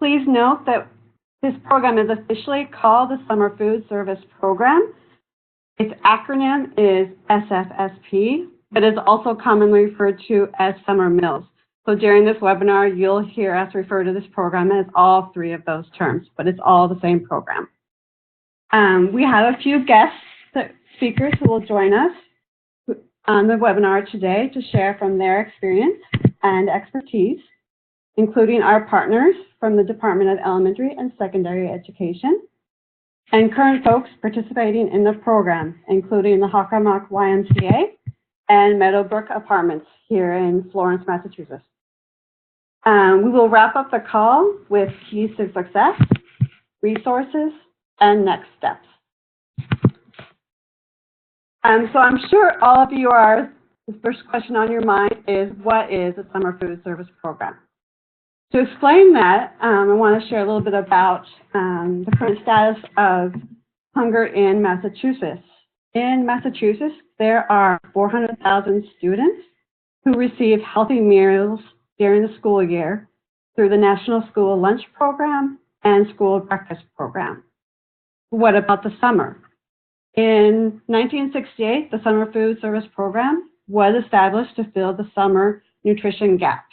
Please note that this program is officially called the Summer Food Service Program. Its acronym is SFSP, but is also commonly referred to as Summer Meals. So during this webinar, you'll hear us refer to this program as all three of those terms, but it's all the same program. We have a few guest speakers who will join us on the webinar today to share from their experience and expertise, including our partners from the Department of Elementary and Secondary Education, and current folks participating in the program, including the Hockomock YMCA and Meadowbrook Apartments here in Florence, Massachusetts. We will wrap up the call with keys to success, resources, and next steps. So I'm sure all of you the first question on your mind is, what is a Summer Food Service Program? To explain that, I want to share a little bit about the current status of hunger in Massachusetts. In Massachusetts, there are 400,000 students who receive healthy meals during the school year through the National School Lunch Program and School Breakfast Program. What about the summer? In 1968, the Summer Food Service Program was established to fill the summer nutrition gap.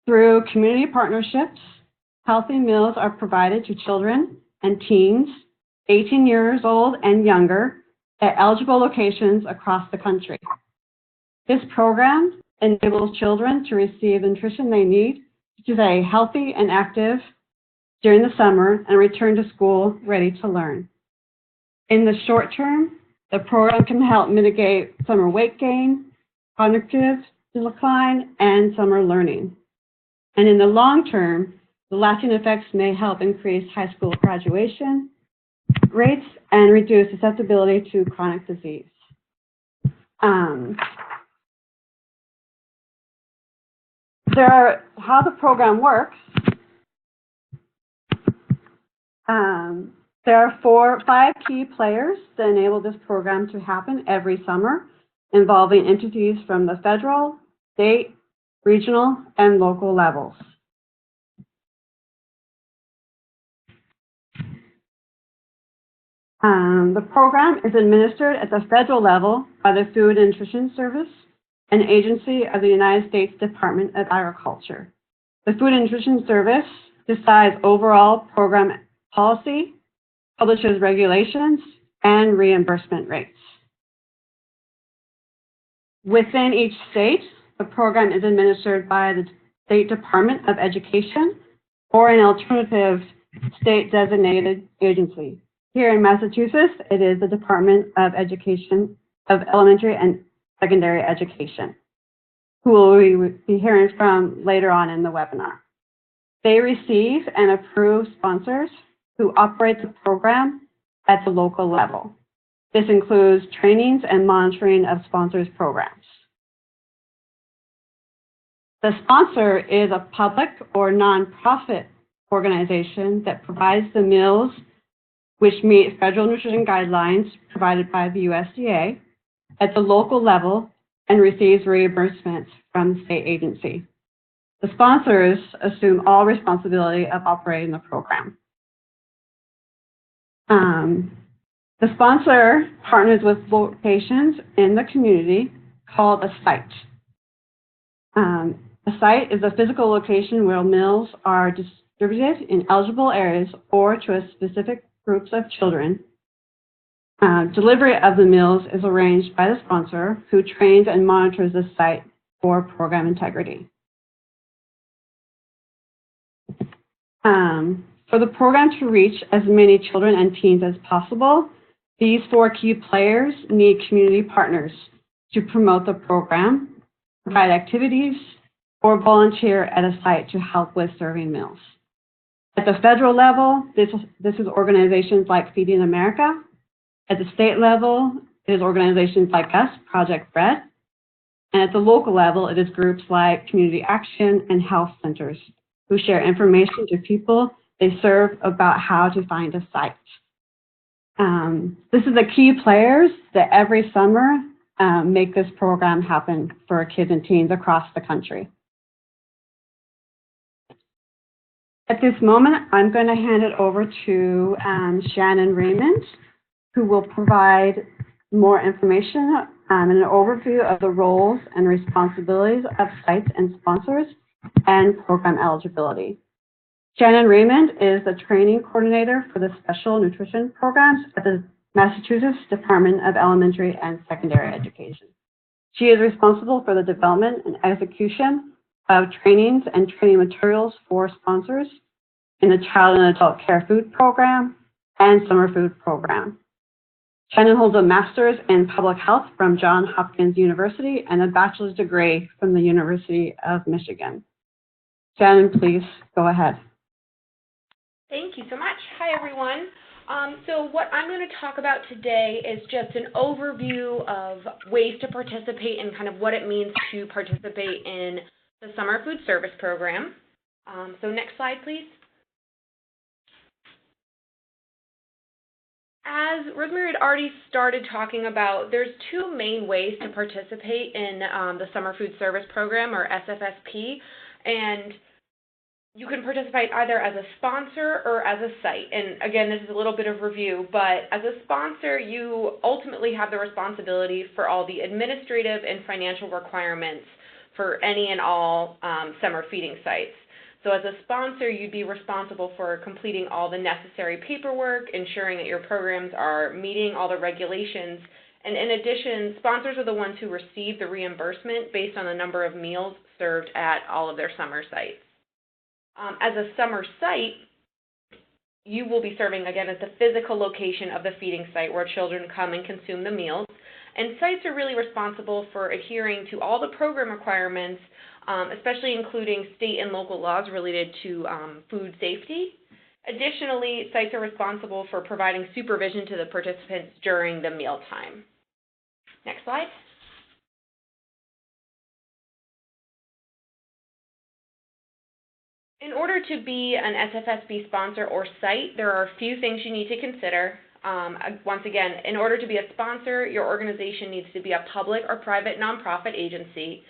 Through community partnerships, healthy meals are provided to children and teens 18 years old and younger at eligible locations across the country. This program enables children to receive the nutrition they need to stay healthy and active during the summer and return to school ready to learn. In the short term, the program can help mitigate summer weight gain, cognitive decline, and summer learning. And in the long term, the lasting effects may help increase high school graduation rates and reduce susceptibility to chronic disease. How the program works, there are 5 key players that enable this program to happen every summer, involving entities from the federal, state, regional, and local levels. The program is administered at the federal level by the Food and Nutrition Service, an agency of the United States Department of Agriculture. The Food and Nutrition Service decides overall program policy, publishes regulations, and reimbursement rates. Within each state, the program is administered by the State Department of Education or an alternative state-designated agency. Here in Massachusetts, it is the Department of Education of Elementary and Secondary Education, who we'll be hearing from later on in the webinar. They receive and approve sponsors who operate the program at the local level. This includes trainings and monitoring of sponsors' programs. The sponsor is a public or nonprofit organization that provides the meals which meet federal nutrition guidelines provided by the USDA at the local level and receives reimbursements from the state agency. The sponsors assume all responsibility of operating the program. The sponsor partners with locations in the community called a site. A site is a physical location where meals are distributed in eligible areas or to a specific groups of children. Delivery of the meals is arranged by the sponsor, who trains and monitors the site for program integrity. For the program to reach as many children and teens as possible, these 4 key players need community partners to promote the program, provide activities, or volunteer at a site to help with serving meals. At the federal level, this is organizations like Feeding America. At the state level, it is organizations like us, Project Bread. And at the local level, it is groups like Community Action and health centers who share information to people they serve about how to find a site. This is the key players that every summer make this program happen for kids and teens across the country. At this moment, I'm going to hand it over to Shannon Raymond, who will provide more information and an overview of the roles and responsibilities of sites and sponsors and program eligibility. Shannon Raymond is the training coordinator for the special nutrition programs at the Massachusetts Department of Elementary and Secondary Education. She is responsible for the development and execution of trainings and training materials for sponsors in the Child and Adult Care Food Program and Summer Food Program. Shannon holds a master's in public health from Johns Hopkins University and a bachelor's degree from the University of Michigan. Shannon, please go ahead. Thank you so much. Hi, everyone. So what I'm going to talk about today is just an overview of ways to participate and kind of what it means to participate in the Summer Food Service Program. So next slide, please. As Rosemary had already started talking about, there's two main ways to participate in the Summer Food Service Program, or SFSP, and you can participate either as a sponsor or as a site. And again, this is a little bit of review, but as a sponsor, you ultimately have the responsibility for all the administrative and financial requirements for any and all summer feeding sites. So as a sponsor, you'd be responsible for completing all the necessary paperwork, ensuring that your programs are meeting all the regulations. And in addition, sponsors are the ones who receive the reimbursement based on the number of meals served at all of their summer sites. As a summer site, you will be serving, again, at the physical location of the feeding site where children come and consume the meals. And sites are really responsible for adhering to all the program requirements, especially including state and local laws related to food safety. Additionally, sites are responsible for providing supervision to the participants during the mealtime. Next slide. In order to be an SFSP sponsor or site, there are a few things you need to consider. Once again, in order to be a sponsor, your organization needs to be a public or private nonprofit agency.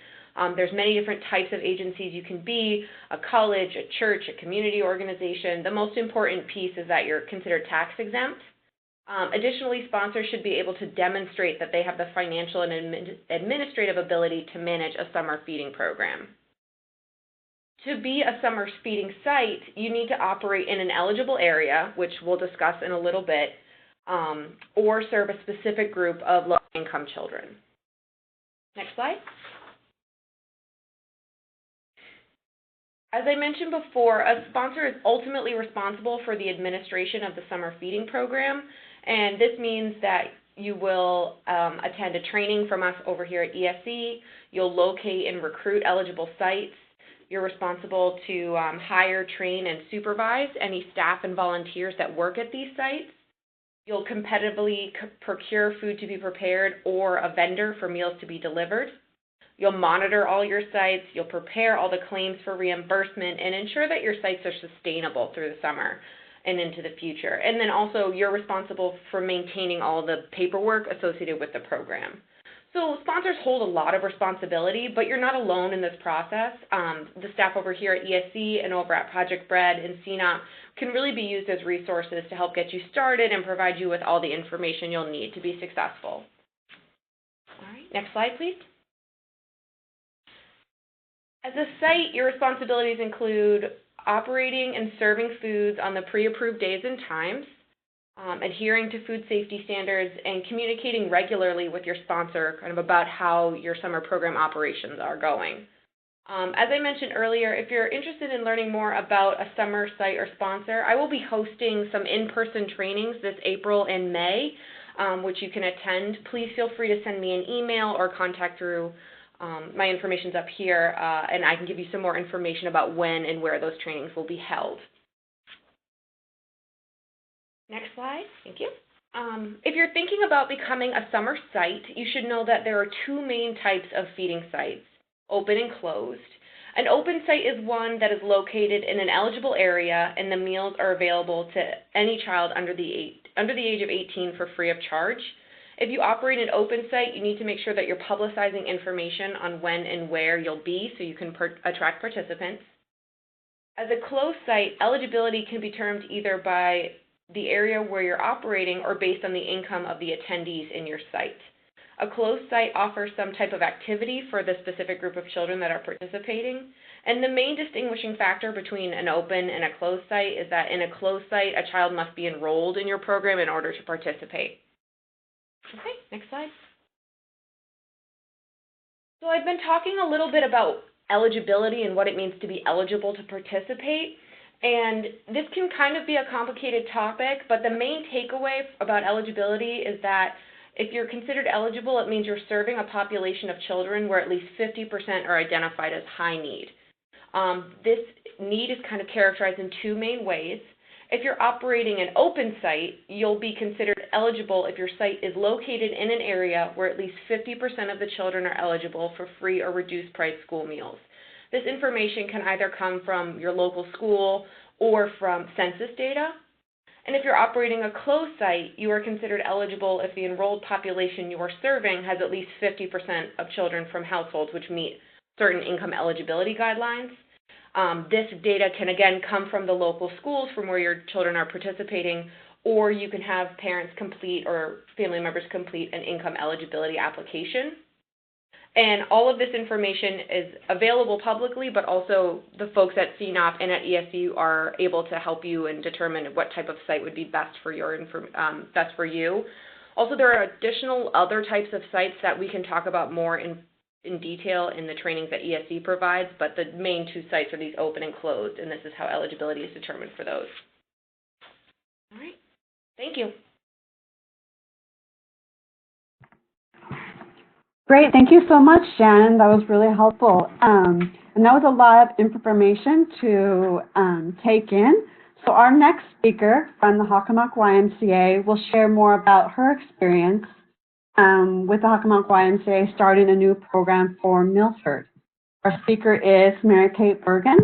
There's many different types of agencies you can be: a college, a church, a community organization. The most important piece is that you're considered tax exempt. Additionally, sponsors should be able to demonstrate that they have the financial and administrative ability to manage a summer feeding program. To be a summer feeding site, you need to operate in an eligible area, which we'll discuss in a little bit, or serve a specific group of low-income children. Next slide. As I mentioned before, a sponsor is ultimately responsible for the administration of the summer feeding program, and this means that you will attend a training from us over here at ESE. You'll locate and recruit eligible sites. You're responsible to hire, train, and supervise any staff and volunteers that work at these sites. You'll competitively procure food to be prepared or a vendor for meals to be delivered. You'll monitor all your sites. You'll prepare all the claims for reimbursement and ensure that your sites are sustainable through the summer and into the future. And then also, you're responsible for maintaining all the paperwork associated with the program. So sponsors hold a lot of responsibility, but you're not alone in this process. The staff over here at ESE and over at Project Bread and CNOP can really be used as resources to help get you started and provide you with all the information you'll need to be successful. All right, next slide, please. As a site, your responsibilities include operating and serving foods on the pre-approved days and times, adhering to food safety standards, and communicating regularly with your sponsor kind of about how your summer program operations are going. As I mentioned earlier, if you're interested in learning more about a summer site or sponsor, I will be hosting some in-person trainings this April and May, which you can attend. Please feel free to send me an email or contact through my information's up here, and I can give you some more information about when and where those trainings will be held. Next slide, thank you. If you're thinking about becoming a summer site, you should know that there are two main types of feeding sites: open and closed. An open site is one that is located in an eligible area, and the meals are available to any child under the age of 18 for free of charge. If you operate an open site, you need to make sure that you're publicizing information on when and where you'll be so you can attract participants. As a closed site, eligibility can be determined either by the area where you're operating or based on the income of the attendees in your site. A closed site offers some type of activity for the specific group of children that are participating. And the main distinguishing factor between an open and a closed site is that in a closed site, a child must be enrolled in your program in order to participate. Okay, next slide. So I've been talking a little bit about eligibility and what it means to be eligible to participate. And this can kind of be a complicated topic, but the main takeaway about eligibility is that if you're considered eligible, it means you're serving a population of children where at least 50% are identified as high need. This need is kind of characterized in two main ways. If you're operating an open site, you'll be considered eligible if your site is located in an area where at least 50% of the children are eligible for free or reduced price school meals. This information can either come from your local school or from census data. And if you're operating a closed site, you are considered eligible if the enrolled population you are serving has at least 50% of children from households which meet certain income eligibility guidelines. This data can again come from the local schools from where your children are participating, or you can have parents complete or family members complete an income eligibility application. And all of this information is available publicly, but also the folks at CNOP and at ESU are able to help you and determine what type of site would be best for best for you. Also, there are additional other types of sites that we can talk about more in detail in the trainings that ESE provides, but the main two sites are these open and closed, and this is how eligibility is determined for those. All right, thank you. Great, thank you so much, Shannon. That was really helpful. And that was a lot of information to take in. So our next speaker from the Hockomock YMCA will share more about her experience with the Hockomock YMCA starting a new program for Milford. Our speaker is Mary Kate Bergen,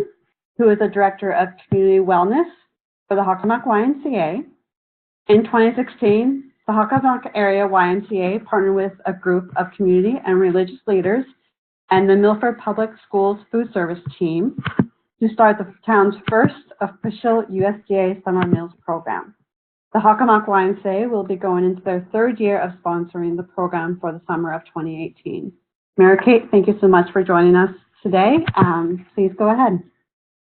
who is the Director of Community Wellness for the Hockomock YMCA. In 2016, the Hockomock Area YMCA partnered with a group of community and religious leaders and the Milford Public Schools Food Service team to start the town's first official USDA Summer Meals program. The Hockomock YMCA will be going into their third year of sponsoring the program for the summer of 2018. Mary Kate, thank you so much for joining us today. Please go ahead.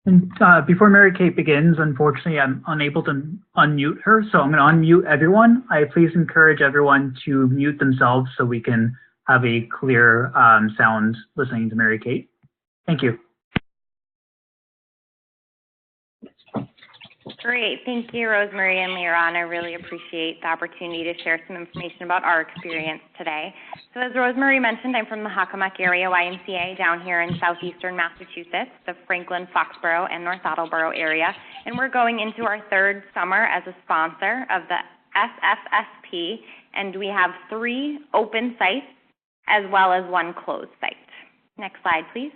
And before Mary Kate begins, unfortunately, I'm unable to unmute her, so I'm going to unmute everyone. I please encourage everyone to mute themselves so we can have a clear sound listening to Mary Kate. Thank you. Great. Thank you, Rosemary and Liron. I really appreciate the opportunity to share some information about our experience today. So as Rosemary mentioned, I'm from the Hockomock Area YMCA down here in southeastern Massachusetts, the Franklin, Foxborough, and North Attleboro area. And we're going into our third summer as a sponsor of the SFSP, and we have 3 open sites as well as 1 closed site. Next slide, please.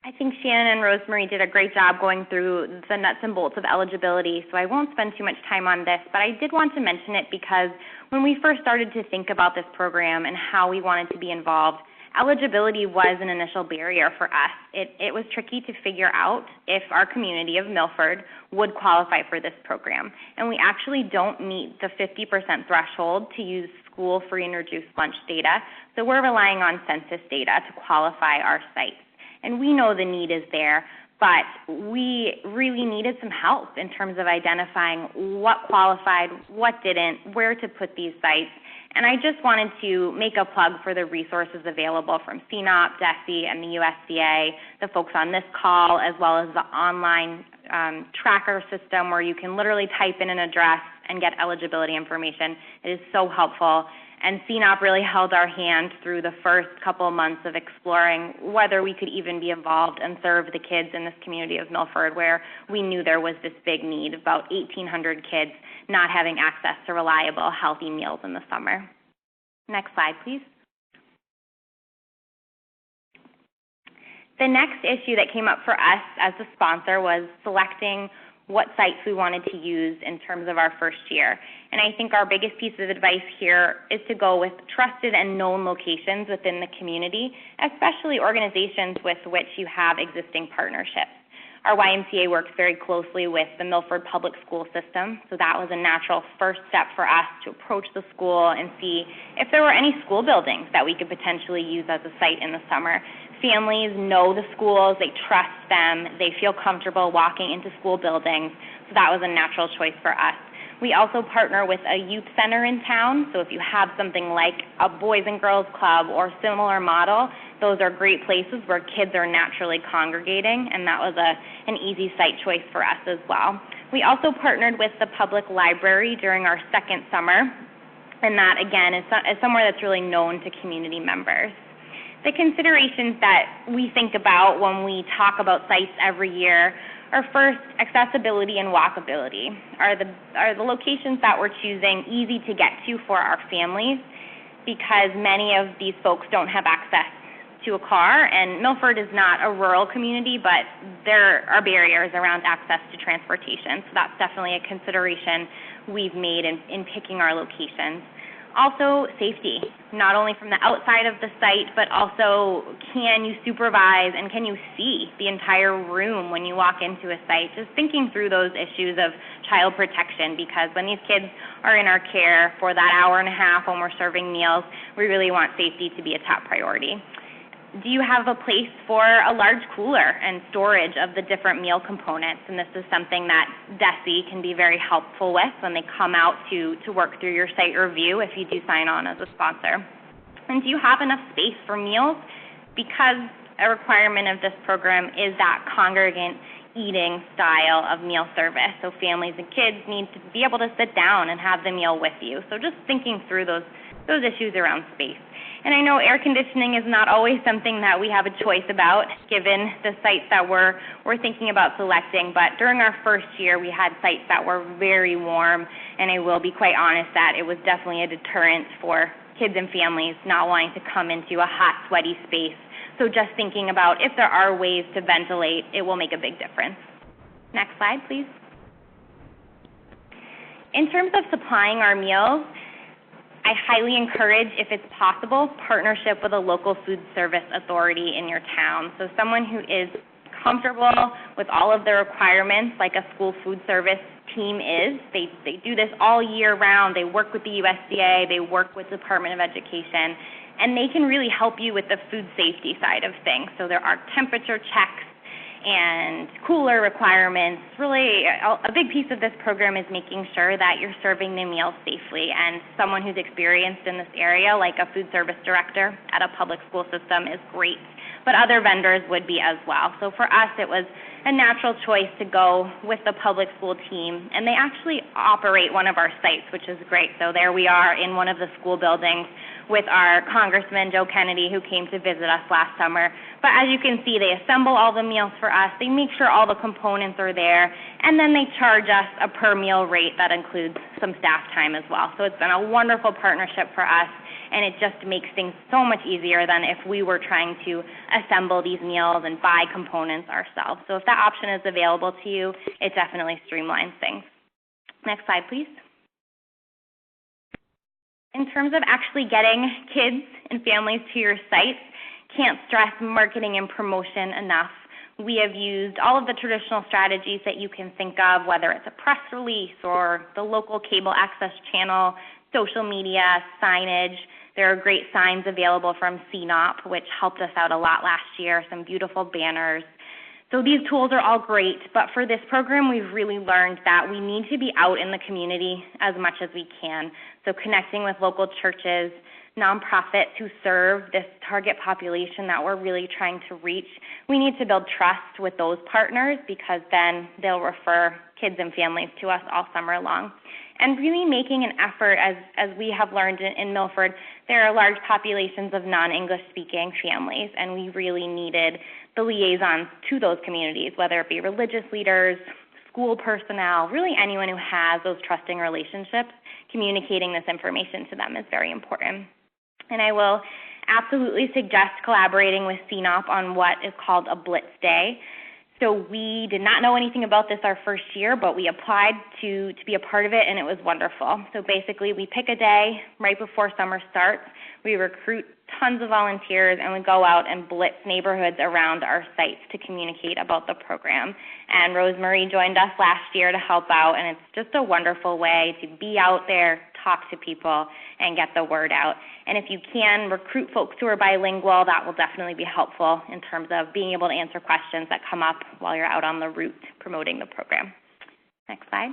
I think Shannon and Rosemary did a great job going through the nuts and bolts of eligibility, so I won't spend too much time on this, but I did want to mention it because when we first started to think about this program and how we wanted to be involved, eligibility was an initial barrier for us. It was tricky to figure out if our community of Milford would qualify for this program, and we actually don't meet the 50% threshold to use school free and reduced lunch data, so we're relying on census data to qualify our sites. And we know the need is there, but we really needed some help in terms of identifying what qualified, what didn't, where to put these sites. And I just wanted to make a plug for the resources available from CNOP, DESE, and the USDA, the folks on this call, as well as the online tracker system where you can literally type in an address and get eligibility information. It is so helpful. And CNOP really held our hand through the first couple of months of exploring whether we could even be involved and serve the kids in this community of Milford, where we knew there was this big need, about 1,800 kids not having access to reliable, healthy meals in the summer. Next slide, please. The next issue that came up for us as the sponsor was selecting what sites we wanted to use in terms of our first year. And I think our biggest piece of advice here is to go with trusted and known locations within the community, especially organizations with which you have existing partnerships. Our YMCA works very closely with the Milford Public School System, so that was a natural first step for us to approach the school and see if there were any school buildings that we could potentially use as a site in the summer. Families know the schools, they trust them, they feel comfortable walking into school buildings, so that was a natural choice for us. We also partner with a youth center in town, so if you have something like a Boys and Girls Club or similar model, those are great places where kids are naturally congregating, and that was an easy site choice for us as well. We also partnered with the public library during our second summer, and that, again, is somewhere that's really known to community members. The considerations that we think about when we talk about sites every year are first, accessibility and walkability. Are the locations that we're choosing easy to get to for our families? Because many of these folks don't have access to a car, and Milford is not a rural community, but there are barriers around access to transportation, so that's definitely a consideration we've made in picking our locations. Also, safety, not only from the outside of the site, but also can you supervise and can you see the entire room when you walk into a site? Just thinking through those issues of child protection, because when these kids are in our care for that hour and a half when we're serving meals, we really want safety to be a top priority. Do you have a place for a large cooler and storage of the different meal components? And this is something that DESE can be very helpful with when they come out to work through your site review if you do sign on as a sponsor. And do you have enough space for meals? Because a requirement of this program is that congregant eating style of meal service. So families and kids need to be able to sit down and have the meal with you. So just thinking through those issues around space. And I know air conditioning is not always something that we have a choice about, given the sites that we're thinking about selecting, but during our first year, we had sites that were very warm, and I will be quite honest that it was definitely a deterrent for kids and families not wanting to come into a hot, sweaty space. So just thinking about if there are ways to ventilate, it will make a big difference. Next slide, please. In terms of supplying our meals, I highly encourage, if it's possible, partnership with a local food service authority in your town. So someone who is comfortable with all of the requirements like a school food service team is. They do this all year round. They work with the USDA. They work with the Department of Education. And they can really help you with the food safety side of things. So there are temperature checks and cooler requirements. Really, a big piece of this program is making sure that you're serving the meals safely, and someone who's experienced in this area, like a food service director at a public school system, is great, but other vendors would be as well. So for us, it was a natural choice to go with the public school team, and they actually operate one of our sites, which is great. So there we are in one of the school buildings with our Congressman Joe Kennedy, who came to visit us last summer. But as you can see, they assemble all the meals for us, they make sure all the components are there, and then they charge us a per meal rate that includes some staff time as well. So it's been a wonderful partnership for us, and it just makes things so much easier than if we were trying to assemble these meals and buy components ourselves. So if that option is available to you, it definitely streamlines things. Next slide, please. In terms of actually getting kids and families to your sites, can't stress marketing and promotion enough. We have used all of the traditional strategies that you can think of, whether it's a press release or the local cable access channel, social media, signage. There are great signs available from CNOP, which helped us out a lot last year, some beautiful banners. So these tools are all great, but for this program, we've really learned that we need to be out in the community as much as we can. So connecting with local churches, nonprofits who serve this target population that we're really trying to reach. We need to build trust with those partners, because then they'll refer kids and families to us all summer long. And really making an effort, as we have learned in Milford, there are large populations of non-English speaking families, and we really needed the liaisons to those communities, whether it be religious leaders, school personnel, really anyone who has those trusting relationships. Communicating this information to them is very important. And I will absolutely suggest collaborating with CNOP on what is called a Blitz Day. So we did not know anything about this our first year, but we applied to be a part of it, and it was wonderful. So basically, we pick a day right before summer starts. We recruit tons of volunteers, and we go out and blitz neighborhoods around our sites to communicate about the program. And Rosemary joined us last year to help out, and it's just a wonderful way to be out there, talk to people, and get the word out. And if you can recruit folks who are bilingual, that will definitely be helpful in terms of being able to answer questions that come up while you're out on the route promoting the program. Next slide.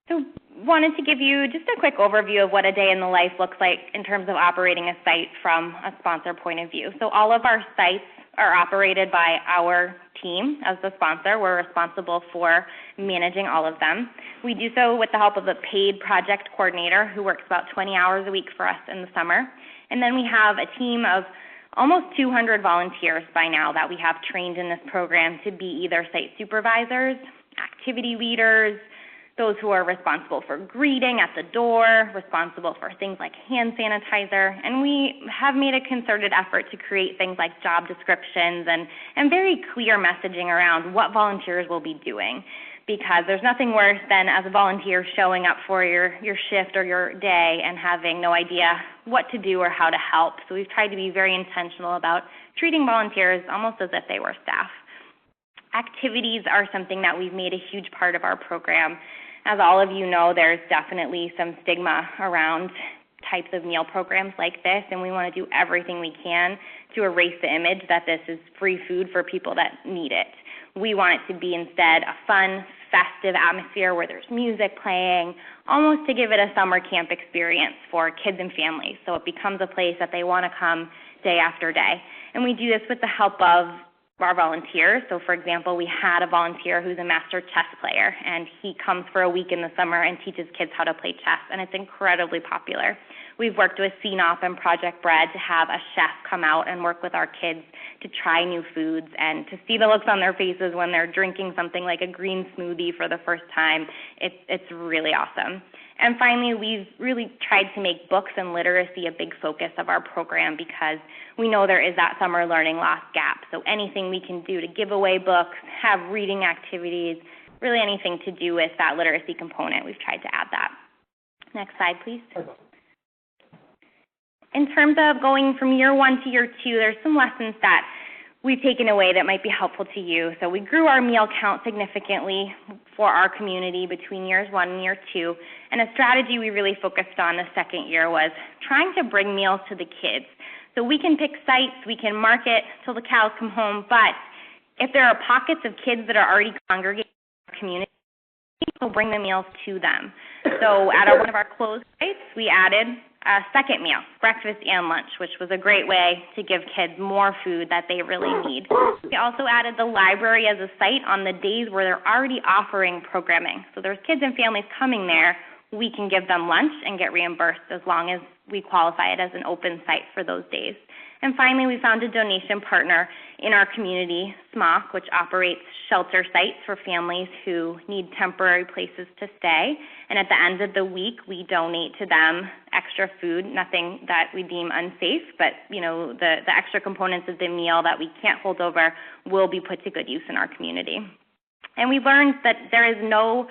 So wanted to give you just a quick overview of what a day in the life looks like in terms of operating a site from a sponsor point of view. So all of our sites are operated by our team as the sponsor. We're responsible for managing all of them. We do so with the help of a paid project coordinator who works about 20 hours a week for us in the summer. And then we have a team of almost 200 volunteers by now that we have trained in this program to be either site supervisors, activity leaders, those who are responsible for greeting at the door, responsible for things like hand sanitizer, and we have made a concerted effort to create things like job descriptions and very clear messaging around what volunteers will be doing, because there's nothing worse than as a volunteer showing up for your shift or your day and having no idea what to do or how to help. So we've tried to be very intentional about treating volunteers almost as if they were staff. Activities are something that we've made a huge part of our program. As all of you know, there's definitely some stigma around types of meal programs like this, and we want to do everything we can to erase the image that this is free food for people that need it. We want it to be instead a fun, festive atmosphere where there's music playing, almost to give it a summer camp experience for kids and families, so it becomes a place that they want to come day after day. And we do this with the help of our volunteers. So for example, we had a volunteer who's a master chess player, and he comes for a week in the summer and teaches kids how to play chess, and it's incredibly popular. We've worked with CNOP and Project Bread to have a chef come out and work with our kids to try new foods and to see the looks on their faces when they're drinking something like a green smoothie for the first time. It's really awesome. And finally, we've really tried to make books and literacy a big focus of our program because we know there is that summer learning loss gap. So anything we can do to give away books, have reading activities, really anything to do with that literacy component, we've tried to add that. Next slide, please. In terms of going from year one to year two, there's some lessons that we've taken away that might be helpful to you. So we grew our meal count significantly for our community between years 1 and year 2. And a strategy we really focused on the second year was trying to bring meals to the kids. So we can pick sites, we can market till the cows come home, but if there are pockets of kids that are already congregating in our community, we'll bring the meals to them. So at one of our closed sites, we added a second meal, breakfast and lunch, which was a great way to give kids more food that they really need. We also added the library as a site on the days where they're already offering programming. So there's kids and families coming there, we can give them lunch and get reimbursed as long as we qualify it as an open site for those days. And finally, we found a donation partner in our community, SMOC, which operates shelter sites for families who need temporary places to stay. And at the end of the week, we donate to them extra food, nothing that we deem unsafe, but the extra components of the meal that we can't hold over will be put to good use in our community. And we learned that there is no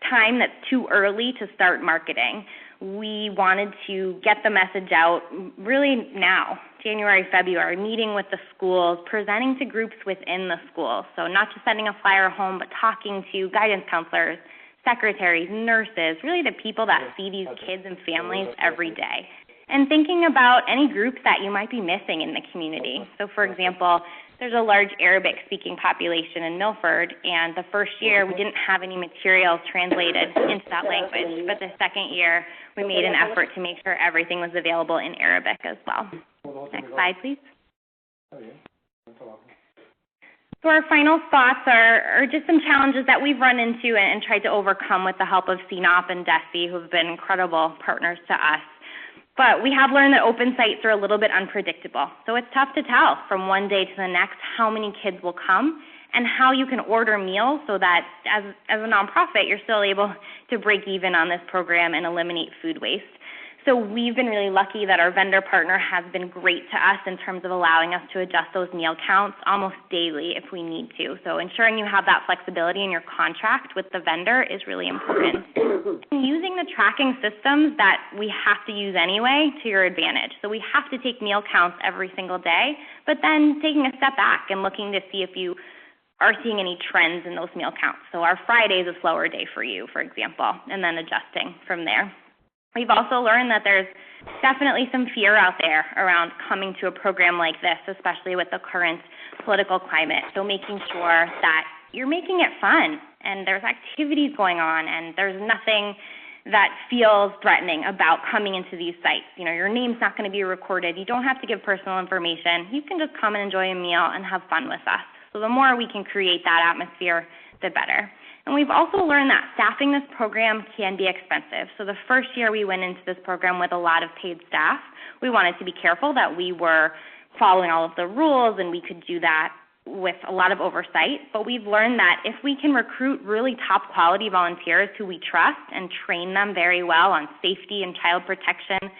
time that's too early to start marketing. We wanted to get the message out really now, January, February, meeting with the schools, presenting to groups within the schools. So not just sending a flyer home, but talking to guidance counselors, secretaries, nurses, really the people that see these kids and families every day. And thinking about any groups that you might be missing in the community. So for example, there's a large Arabic-speaking population in Milford, and the first year we didn't have any materials translated into that language, but the second year we made an effort to make sure everything was available in Arabic as well. Next slide, please. So our final thoughts are just some challenges that we've run into and tried to overcome with the help of CNOP and DESE, who have been incredible partners to us. But we have learned that open sites are a little bit unpredictable. So it's tough to tell from one day to the next how many kids will come and how you can order meals so that as a nonprofit, you're still able to break even on this program and eliminate food waste. So we've been really lucky that our vendor partner has been great to us in terms of allowing us to adjust those meal counts almost daily if we need to. So ensuring you have that flexibility in your contract with the vendor is really important. And using the tracking systems that we have to use anyway to your advantage. So we have to take meal counts every single day, but then taking a step back and looking to see if you are seeing any trends in those meal counts. So our Friday is a slower day for you, for example, and then adjusting from there. We've also learned that there's definitely some fear out there around coming to a program like this, especially with the current political climate. So making sure that you're making it fun and there's activities going on and there's nothing that feels threatening about coming into these sites. You know, your name's not going to be recorded. You don't have to give personal information. You can just come and enjoy a meal and have fun with us. So the more we can create that atmosphere, the better. And we've also learned that staffing this program can be expensive. So the first year we went into this program with a lot of paid staff, we wanted to be careful that we were following all of the rules and we could do that with a lot of oversight. But we've learned that if we can recruit really top quality volunteers who we trust and train them very well on safety and child protection,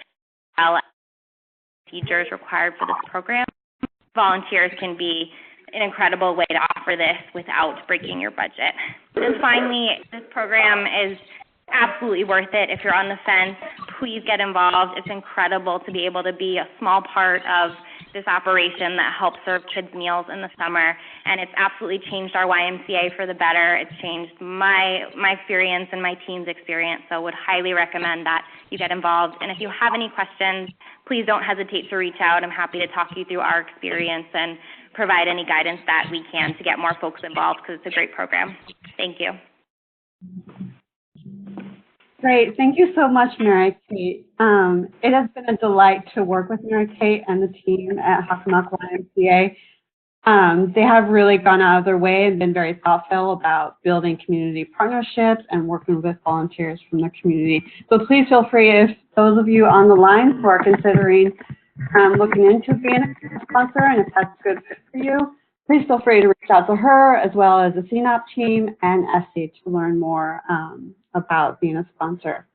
well as procedures required for this program, volunteers can be an incredible way to offer this without breaking your budget. And finally, this program is absolutely worth it. If you're on the fence, please get involved. It's incredible to be able to be a small part of this operation that helps serve kids meals in the summer, and it's absolutely changed our YMCA for the better. It's changed my experience and my team's experience, so would highly recommend that you get involved. And if you have any questions, please don't hesitate to reach out. I'm happy to talk you through our experience and provide any guidance that we can to get more folks involved, because it's a great program. Thank you. Great. Thank you so much, Mary Kate. It has been a delight to work with Mary Kate and the team at Hockomock YMCA. They have really gone out of their way and been very thoughtful about building community partnerships and working with volunteers from the community. So please feel free, if those of you on the line who are considering looking into being a sponsor, and if that's a good fit for you, please feel free to reach out to her as well as the CNOP team and Essie to learn more about being a sponsor.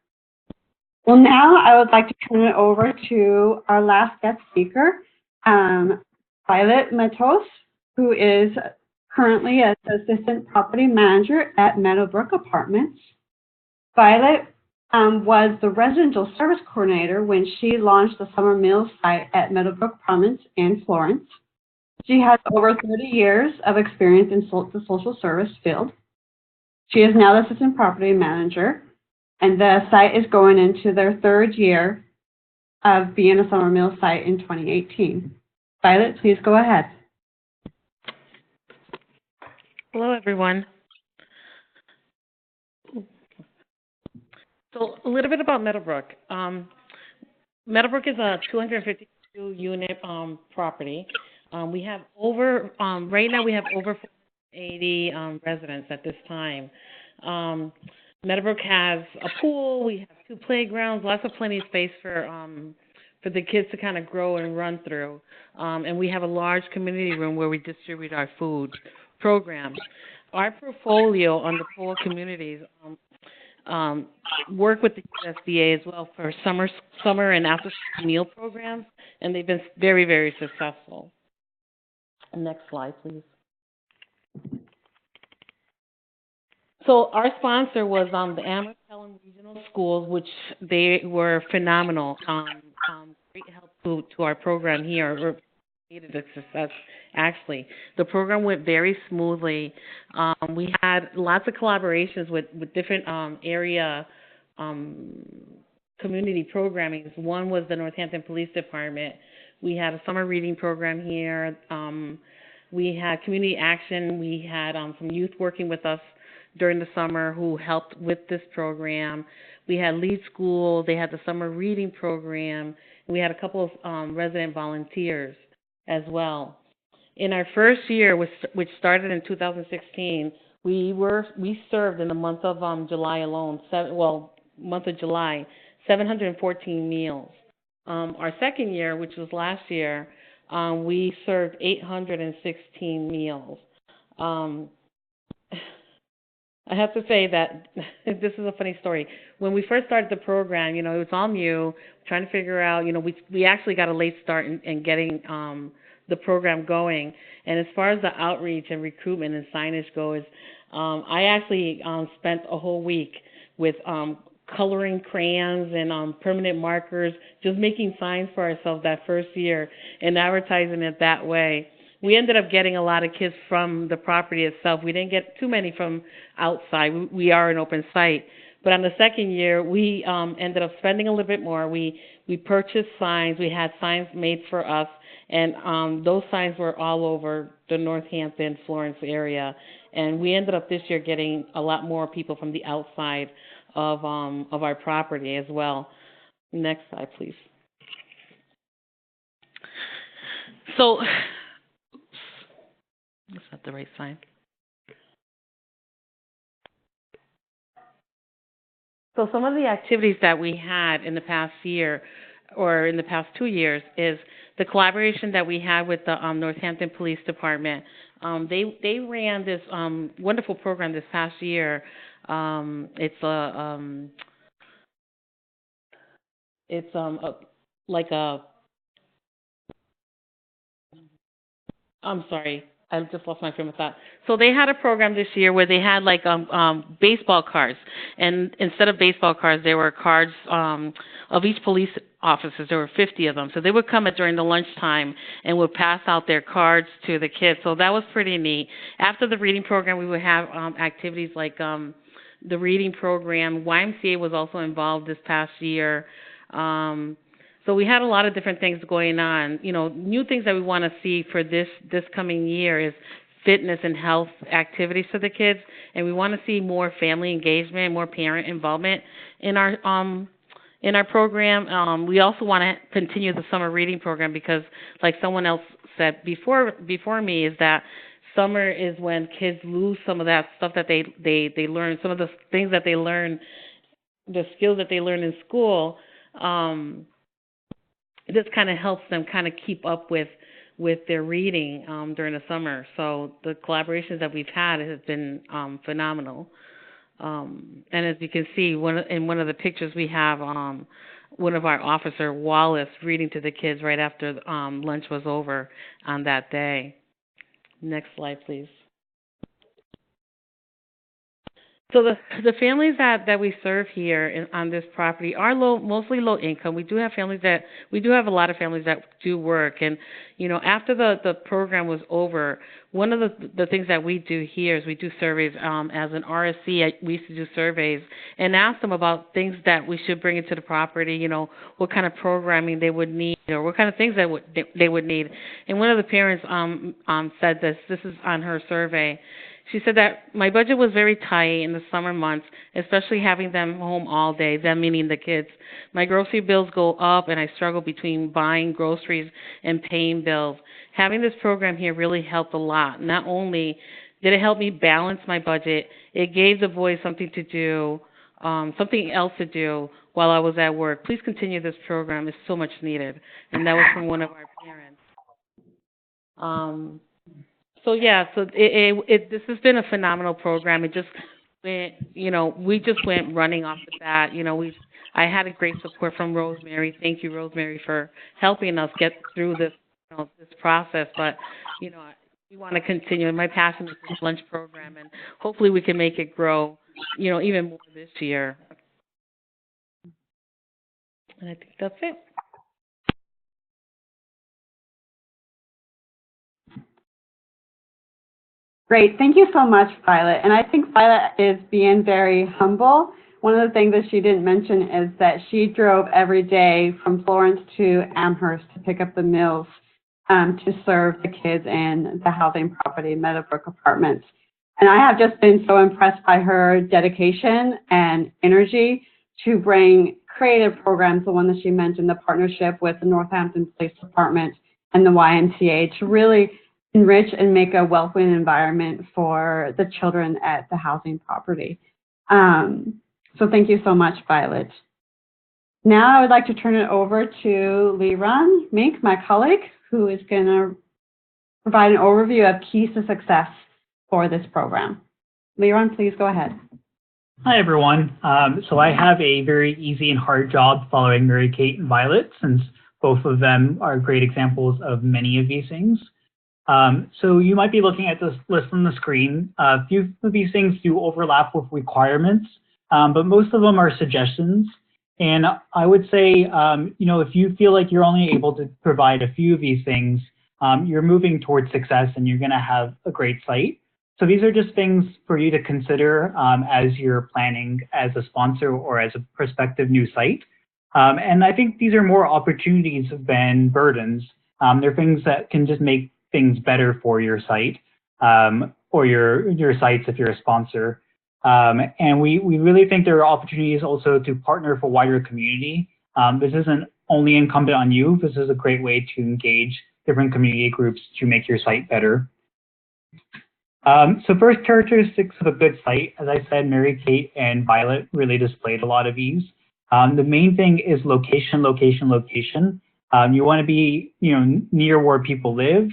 Well, now I would like to turn it over to our last guest speaker, Violet Matos, who is currently an assistant property manager at Meadowbrook Apartments. Violet was the residential service coordinator when she launched the summer meals site at Meadowbrook Apartments in Florence. She has over 30 years of experience in the social service field. She is now the assistant property manager, and the site is going into their third year of being a summer meals site in 2018. Violet, please go ahead. Hello, everyone. So a little bit about Meadowbrook. Meadowbrook is a 252-unit property. We have over, right now we have over 80 residents at this time. Meadowbrook has a pool, we have 2 playgrounds, lots of plenty of space for the kids to kind of grow and run through. And we have a large community room where we distribute our food program. Our portfolio on the 4 communities work with the USDA as well for summer and after meal programs, and they've been very, very successful. Next slide, please. So our sponsor was the Amherst Helen Regional Schools, which they were phenomenal. Great help to our program here, or created a success, actually. The program went very smoothly. We had lots of collaborations with different area community programming. One was the Northampton Police Department. We had a summer reading program here. We had community action. We had some youth working with us during the summer who helped with this program. We had Lead School. They had the summer reading program. We had a couple of resident volunteers as well. In our first year, which started in 2016, we served in the month of July alone, 714 meals. Our second year, which was last year, we served 816 meals. I have to say that this is a funny story. When we first started the program, it was all new, trying to figure out, we actually got a late start in getting the program going. And as far as the outreach and recruitment and signage goes, I actually spent a whole week with coloring crayons and permanent markers, just making signs for ourselves that first year and advertising it that way. We ended up getting a lot of kids from the property itself. We didn't get too many from outside. We are an open site. But on the second year, we ended up spending a little bit more. We purchased signs. We had signs made for us, and those signs were all over the Northampton, Florence area. And we ended up this year getting a lot more people from the outside of our property as well. Next slide, please. So, that's not the right sign. So some of the activities that we had in the past year or in the past 2 years is the collaboration that we had with the Northampton Police Department. They ran this wonderful program this past year. It's I'm sorry, I just lost my train of thought. So they had a program this year where they had baseball cards, and instead of baseball cards, there were cards of each police officers. There were 50 of them. So they would come during the lunchtime and would pass out their cards to the kids. So that was pretty neat. After the reading program, we would have activities like the reading program. YMCA was also involved this past year. So we had a lot of different things going on. New things that we want to see for this coming year is fitness and health activities for the kids, and we want to see more family engagement, more parent involvement in our program. We also want to continue the summer reading program because, like someone else said before me, is that summer is when kids lose some of that stuff that they learn, some of the things that they learn, the skills that they learn in school. This kind of helps them kind of keep up with their reading during the summer. So the collaborations that we've had has been phenomenal. And as you can see, in one of the pictures we have one of our officer, Wallace, reading to the kids right after lunch was over on that day. Next slide, please. So the families that we serve here on this property are mostly low income. We do have a lot of families that do work. And, after the program was over, one of the things that we do here is we do surveys as an RSC. We used to do surveys and ask them about things that we should bring into the property, what kind of programming they would need or what kind of things they would need. And one of the parents said this is on her survey. She said that my budget was very tight in the summer months, especially having them home all day, them meaning the kids. My grocery bills go up, and I struggle between buying groceries and paying bills. Having this program here really helped a lot. Not only did it help me balance my budget, it gave the boys something to do, something else to do while I was at work. Please continue this program. It's so much needed. And that was from one of our parents. So this has been a phenomenal program. It just went, we just went running off the bat. I had a great support from Rosemary. Thank you, Rosemary, for helping us get through this, this process. But, we want to continue. My passion is this lunch program, and hopefully we can make it grow, even more this year. And I think that's it. Great. Thank you so much, Violet. And I think Violet is being very humble. One of the things that she didn't mention is that she drove every day from Florence to Amherst to pick up the meals to serve the kids in the housing property, Meadowbrook Apartments. And I have just been so impressed by her dedication and energy to bring creative programs, the one that she mentioned, the partnership with the Northampton Police Department and the YMCA, to really enrich and make a welcoming environment for the children at the housing property. So thank you so much, Violet. Now I would like to turn it over to Liran Mink, my colleague, who is going to provide an overview of keys to success for this program. Liron, please go ahead. Hi, everyone. So I have a very easy and hard job following Mary Kate and Violet, since both of them are great examples of many of these things. So you might be looking at this list on the screen. A few of these things do overlap with requirements, but most of them are suggestions. And I would say, if you feel like you're only able to provide a few of these things, you're moving towards success and you're going to have a great site. So these are just things for you to consider as you're planning as a sponsor or as a prospective new site. And I think these are more opportunities than burdens. They're things that can just make things better for your site or your sites if you're a sponsor. And we really think there are opportunities also to partner for wider community. This isn't only incumbent on you. This is a great way to engage different community groups to make your site better. So first, characteristics of a good site. As I said, Mary Kate and Violet really displayed a lot of these. The main thing is location, location, location. You want to be, near where people live,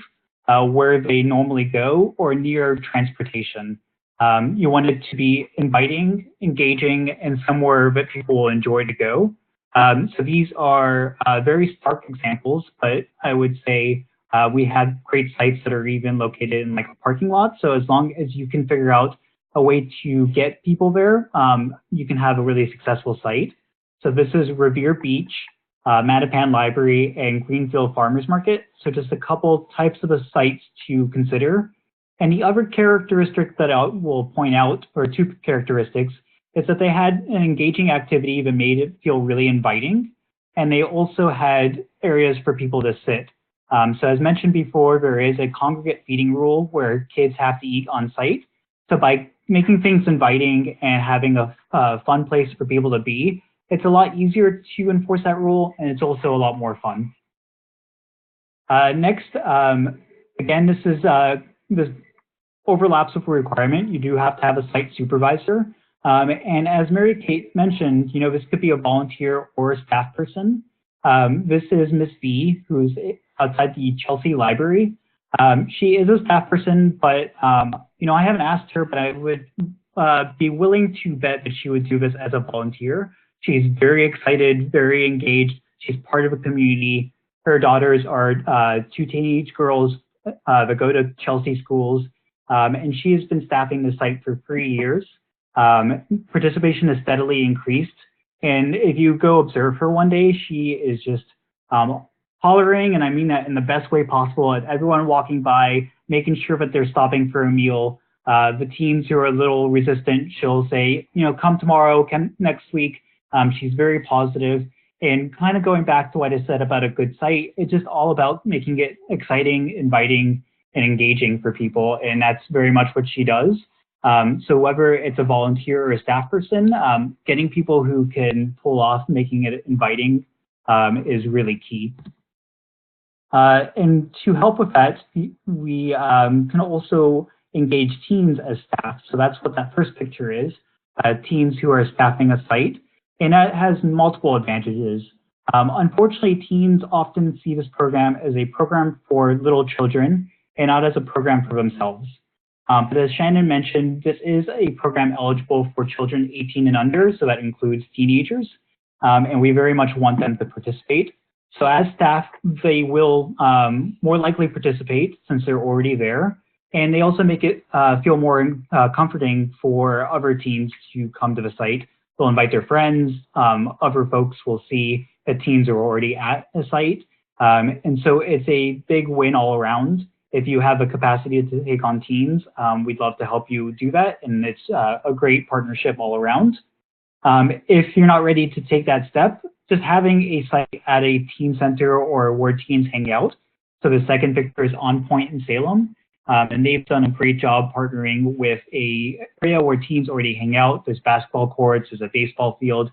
where they normally go, or near transportation. You want it to be inviting, engaging, and somewhere that people will enjoy to go. So these are very stark examples, but I would say we have great sites that are even located in like a parking lot. So as long as you can figure out a way to get people there, you can have a really successful site. So this is Revere Beach, Mattapan Library, and Greenfield Farmers Market. So just a couple types of the sites to consider. And the other characteristic that I will point out, or two characteristics, is that they had an engaging activity that made it feel really inviting. And they also had areas for people to sit. So as mentioned before, there is a congregate feeding rule where kids have to eat on site. So by making things inviting and having a fun place for people to be, it's a lot easier to enforce that rule, and it's also a lot more fun. Next, again, this overlaps with a requirement. You do have to have a site supervisor. And as Mary Kate mentioned, this could be a volunteer or a staff person. This is Miss V, who's outside the Chelsea Library. She is a staff person, but I haven't asked her, but I would be willing to bet that she would do this as a volunteer. She's very excited, very engaged. She's part of a community. Her daughters are two teenage girls that go to Chelsea schools, and she has been staffing the site for 3 years. Participation has steadily increased, and if you go observe her one day, she is just hollering, and I mean that in the best way possible, at everyone walking by, making sure that they're stopping for a meal. The teens who are a little resistant, she'll say, come tomorrow, come next week. She's very positive. And kind of going back to what I said about a good site, it's just all about making it exciting, inviting, and engaging for people. And that's very much what she does. So whether it's a volunteer or a staff person, getting people who can pull off making it inviting is really key. And to help with that, we can also engage teens as staff. So that's what that first picture is, teens who are staffing a site. And that has multiple advantages. Unfortunately, teens often see this program as a program for little children and not as a program for themselves. But as Shannon mentioned, this is a program eligible for children 18 and under, so that includes teenagers. And we very much want them to participate. So as staff, they will more likely participate since they're already there. And they also make it feel more comforting for other teens to come to the site. They'll invite their friends. Other folks will see that teens are already at a site. And so it's a big win all around. If you have the capacity to take on teens, we'd love to help you do that. And it's a great partnership all around. If you're not ready to take that step, just having a site at a teen center or where teens hang out. So the second picture is On Point in Salem. And they've done a great job partnering with an area where teens already hang out. There's basketball courts, there's a baseball field,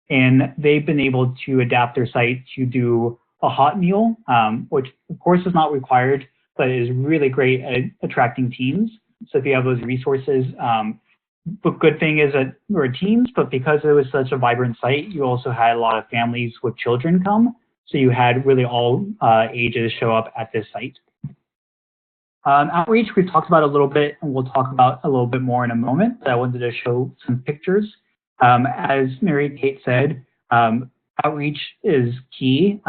and they've been able to adapt their site to do a hot meal, which of course is not required, but is really great at attracting teens. So if you have those resources, the good thing is that we're teens, but because it was such a vibrant site, you also had a lot of families with children come. So you had really all ages show up at this site. Outreach, we've talked about a little bit, and we'll talk about a little bit more in a moment, but I wanted to show some pictures. As Mary Kate said, outreach is key.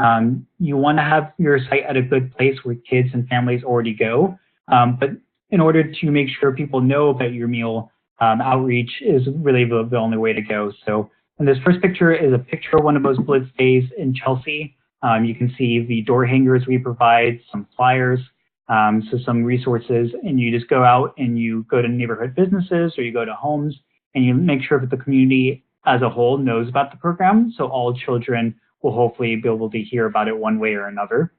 You want to have your site at a good place where kids and families already go, but in order to make sure people know about your meal, outreach is really the only way to go. So, and this first picture is a picture of one of those Blitz days in Chelsea. You can see the door hangers we provide, some flyers, so some resources, and you just go out and you go to neighborhood businesses or you go to homes and you make sure that the community as a whole knows about the program, so all children will hopefully be able to hear about it one way or another.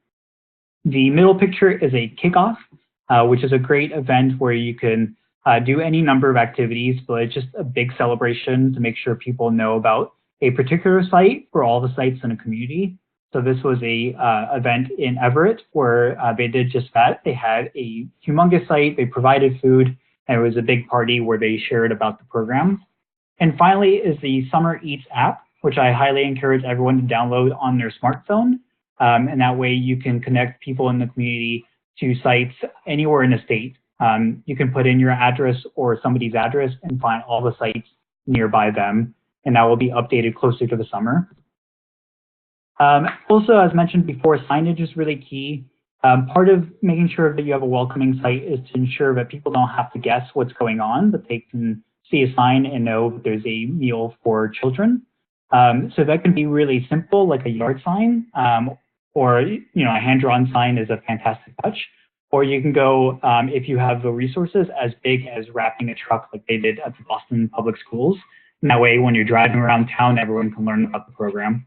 The middle picture is a kickoff, which is a great event where you can do any number of activities, but it's just a big celebration to make sure people know about a particular site or all the sites in a community. So this was a event in Everett where they did just that. They had a humongous site, they provided food, and it was a big party where they shared about the program. And finally is the Summer Eats app, which I highly encourage everyone to download on their smartphone. And that way you can connect people in the community to sites anywhere in the state. You can put in your address or somebody's address and find all the sites nearby them, and that will be updated closer to the summer. Also, as mentioned before, signage is really key. Part of making sure that you have a welcoming site is to ensure that people don't have to guess what's going on, but they can see a sign and know that there's a meal for children. So that can be really simple, like a yard sign, or a hand-drawn sign is a fantastic touch. Or you can go, if you have the resources, as big as wrapping a truck like they did at the Boston Public Schools. And that way, when you're driving around town, everyone can learn about the program.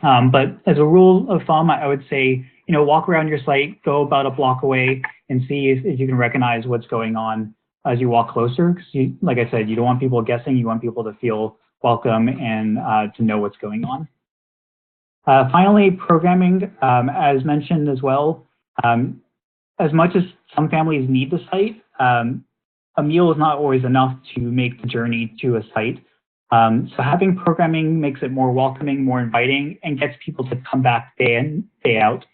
But as a rule of thumb, I would say, walk around your site, go about a block away, and see if you can recognize what's going on as you walk closer. Because, like I said, you don't want people guessing. You want people to feel welcome and to know what's going on. Finally, programming, as mentioned as well. As much as some families need the site, a meal is not always enough to make the journey to a site. So having programming makes it more welcoming, more inviting, and gets people to come back day in, day out.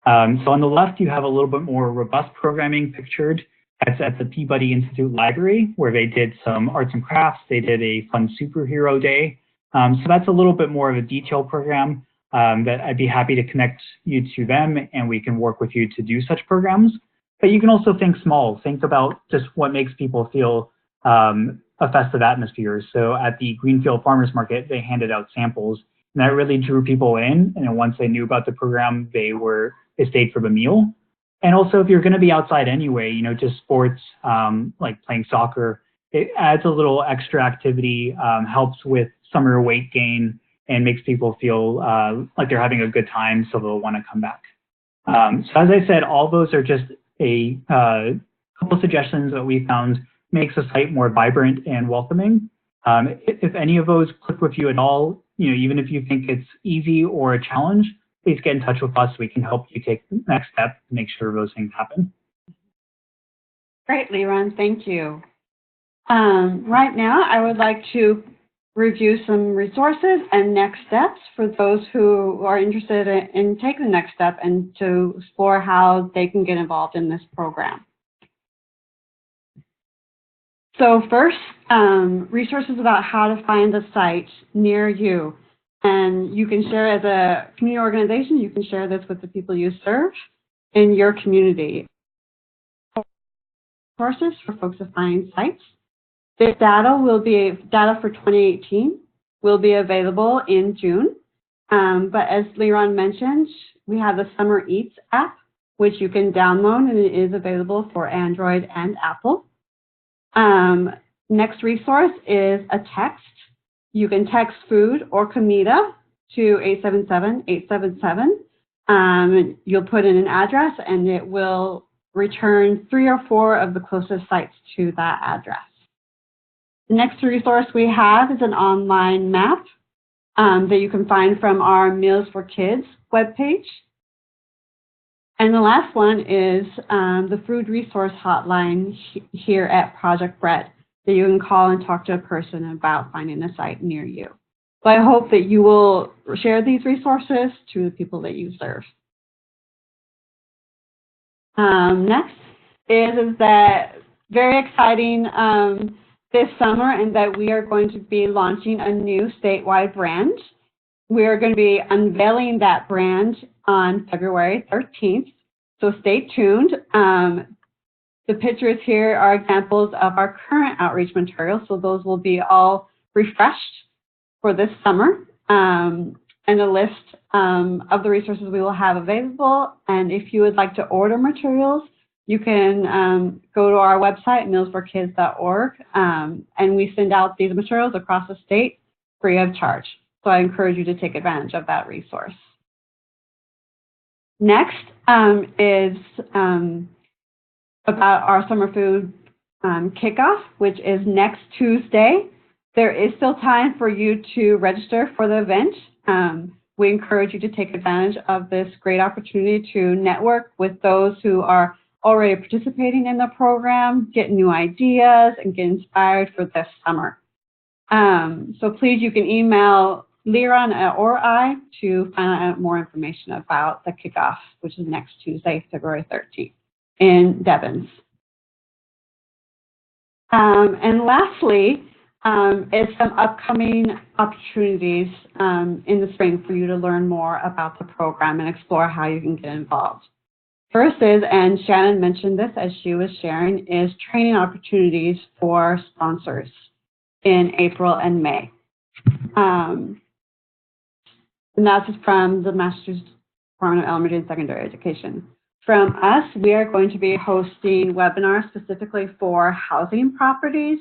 So on the left, you have a little bit more robust programming pictured. That's at the Peabody Institute Library, where they did some arts and crafts. They did a fun superhero day. So that's a little bit more of a detailed program that I'd be happy to connect you to them, and we can work with you to do such programs. But you can also think small. Think about just what makes people feel a festive atmosphere. So at the Greenfield Farmers Market, they handed out samples, and that really drew people in. And then once they knew about the program, they stayed for the meal. And also, if you're going to be outside anyway, just sports like playing soccer, it adds a little extra activity, helps with summer weight gain, and makes people feel like they're having a good time, so they'll want to come back. So as I said, all those are just a couple suggestions that we found makes the site more vibrant and welcoming. If any of those click with you at all, even if you think it's easy or a challenge, please get in touch with us. We can help you take the next step to make sure those things happen. Great, Liron, thank you. Right now, I would like to review some resources and next steps for those who are interested in taking the next step and to explore how they can get involved in this program. So first, resources about how to find the site near you. And you can share as a community organization, you can share this with the people you serve in your community. Resources for folks to find sites. The data for 2018 will be available in June. But as Liron mentioned, we have the Summer Eats app, which you can download, and it is available for Android and Apple. Next resource is a text. You can text food or comida to 877-877. You'll put in an address, and it will return 3 or 4 of the closest sites to that address. The next resource we have is an online map that you can find from our Meals for Kids webpage. And the last one is the food resource hotline here at Project Bread that you can call and talk to a person about finding a site near you. So I hope that you will share these resources to the people that you serve. Next, is that very exciting this summer, and that we are going to be launching a new statewide brand. We are going to be unveiling that brand on February 13th, so stay tuned. The pictures here are examples of our current outreach materials, so those will be all refreshed for this summer, and a list of the resources we will have available. And if you would like to order materials, you can go to our website, mealsforkids.org, and we send out these materials across the state free of charge. So I encourage you to take advantage of that resource. Next is about our summer food kickoff, which is next Tuesday. There is still time for you to register for the event. We encourage you to take advantage of this great opportunity to network with those who are already participating in the program, get new ideas, and get inspired for this summer. So please, you can email Liran or I to find out more information about the kickoff, which is next Tuesday, February 13th in Devens. And lastly, is some upcoming opportunities in the spring for you to learn more about the program and explore how you can get involved. First is, and Shannon mentioned this as she was sharing, is training opportunities for sponsors in April and May. And that's from the Massachusetts Department of Elementary and Secondary Education. From us, we are going to be hosting webinars specifically for housing properties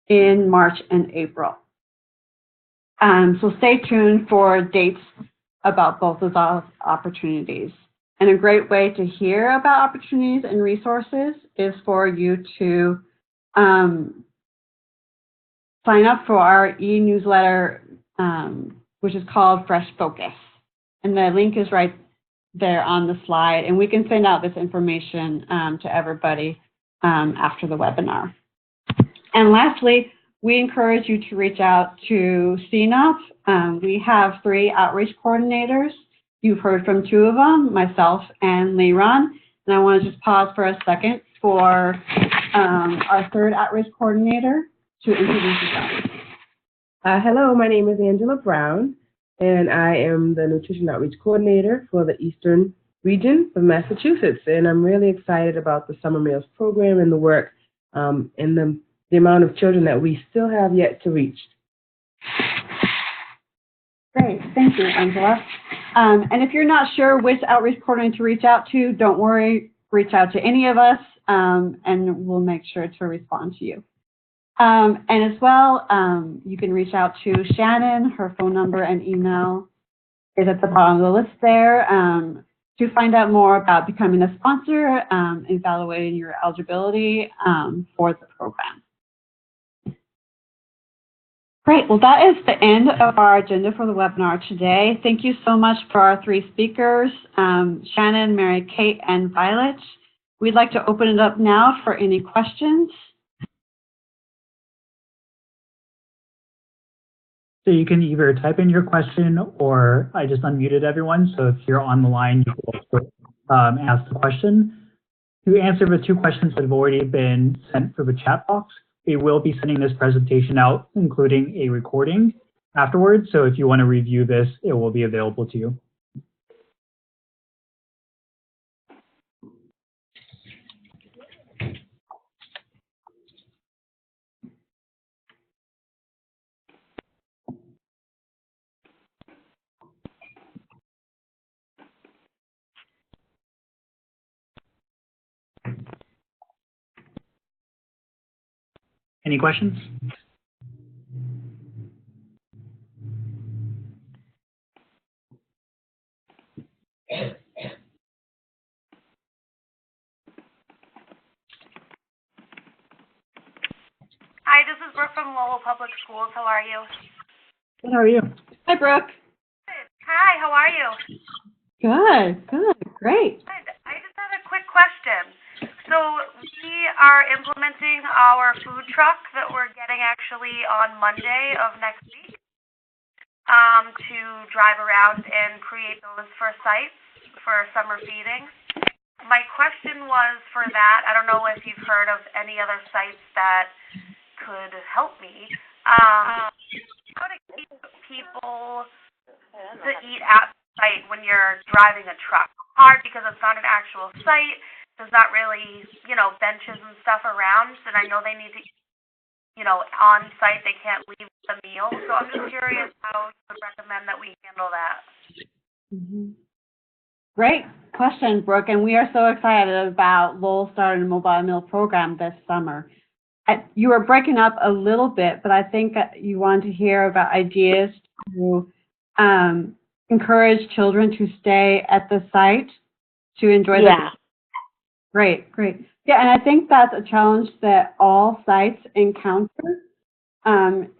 in March and April. So stay tuned for dates about both of those opportunities. And a great way to hear about opportunities and resources is for you to sign up for our e-newsletter, which is called Fresh Focus. And the link is right there on the slide. And we can send out this information to everybody after the webinar. And lastly, we encourage you to reach out to CNOP. We have 3 outreach coordinators. You've heard from 2 of them, myself and Liran. And I want to just pause for a second for our 3rd outreach coordinator to introduce herself. Hello, my name is Angela Brown, and I am the Nutrition Outreach Coordinator for the Eastern region of Massachusetts. And I'm really excited about the Summer Meals program and the work and the amount of children that we still have yet to reach. Great, thank you, Angela. And if you're not sure which outreach coordinator to reach out to, don't worry, reach out to any of us, and we'll make sure to respond to you. And as well, you can reach out to Shannon. Her phone number and email is at the bottom of the list there to find out more about becoming a sponsor, evaluating your eligibility for the program. Great. Well, that is the end of our agenda for the webinar today. Thank you so much for our 3 speakers, Shannon, Mary Kate, and Violet. We'd like to open it up now for any questions. So you can either type in your question, or I just unmuted everyone. So if you're on the line, you can also ask the question. To answer the 2 questions that have already been sent through the chat box, we will be sending this presentation out, including a recording afterwards. So if you want to review this, it will be available to you. Any questions? Hi, this is Brooke from Lowell Public Schools. How are you? Good, how are you? Hi, Brooke. Good. Hi, how are you? Good, great. Good. I just had a quick question. So we are implementing our food truck that we're getting actually on Monday of next week to drive around and create those for sites for summer feeding. my question was for that, I don't know if you've heard of any other sites that could help me. How to keep people to eat at the site when you're driving a truck. Hard because it's not an actual site. There's not really, benches and stuff around, and I know they need to, on site. They can't leave the meal. So I'm just curious how you would recommend that we handle that. Mhm. Great question, Brooke, and we are so excited about Lowell starting a mobile meal program this summer. You were breaking up a little bit, but I think you wanted to hear about ideas to encourage children to stay at the site to enjoy the. Great. Yeah, and I think that's a challenge that all sites encounter,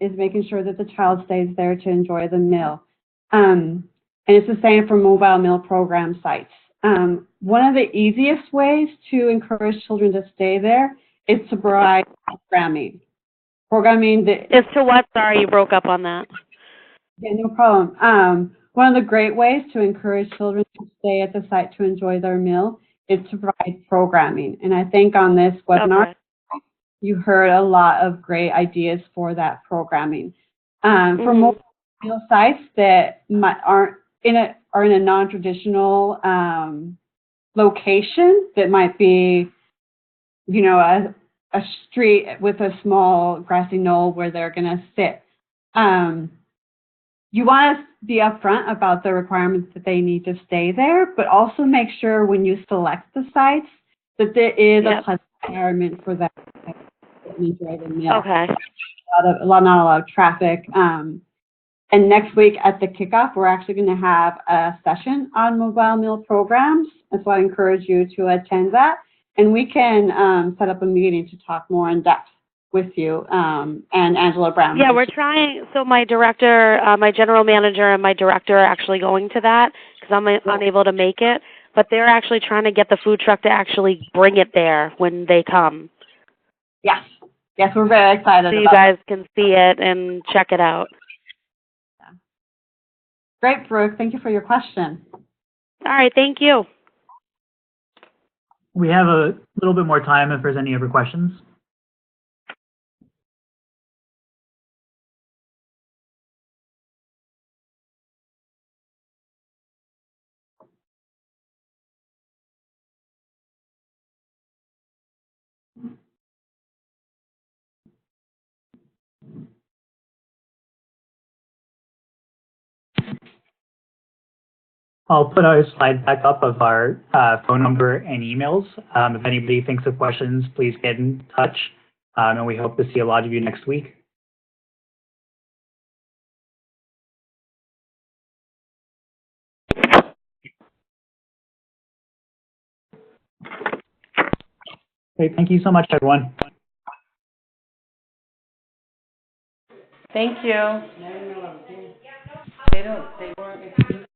is making sure that the child stays there to enjoy the meal. And it's the same for mobile meal program sites. One of the easiest ways to encourage children to stay there is to provide programming. As to what? Sorry, you broke up on that. Yeah, no problem. One of the great ways to encourage children to stay at the site to enjoy their meal is to provide programming. And I think on this webinar, you heard a lot of great ideas for that programming. For mobile meal sites that are in a non-traditional location, that might be, a street with a small grassy knoll where they're going to sit. You want to be upfront about the requirements that they need to stay there, but also make sure when you select the sites that there is a pleasant environment for them to enjoy the meal. Okay. Not a lot of traffic. And next week at the kickoff, we're actually going to have a session on mobile meal programs. And so I encourage you to attend that. And we can set up a meeting to talk more in depth with you and Angela Brown. Yeah, we're trying. So my director, my general manager, and my director are actually going to that because I'm unable to make it. But they're actually trying to get the food truck to actually bring it there when they come. Yes, we're very excited. So you guys can see it and check it out. Great, Brooke. Thank you for your question. All right, thank you. We have a little bit more time if there's any other questions. I'll put a slide back up of our phone number and emails. If anybody thinks of questions, please get in touch. And we hope to see a lot of you next week. Great. Thank you so much, everyone. Thank you.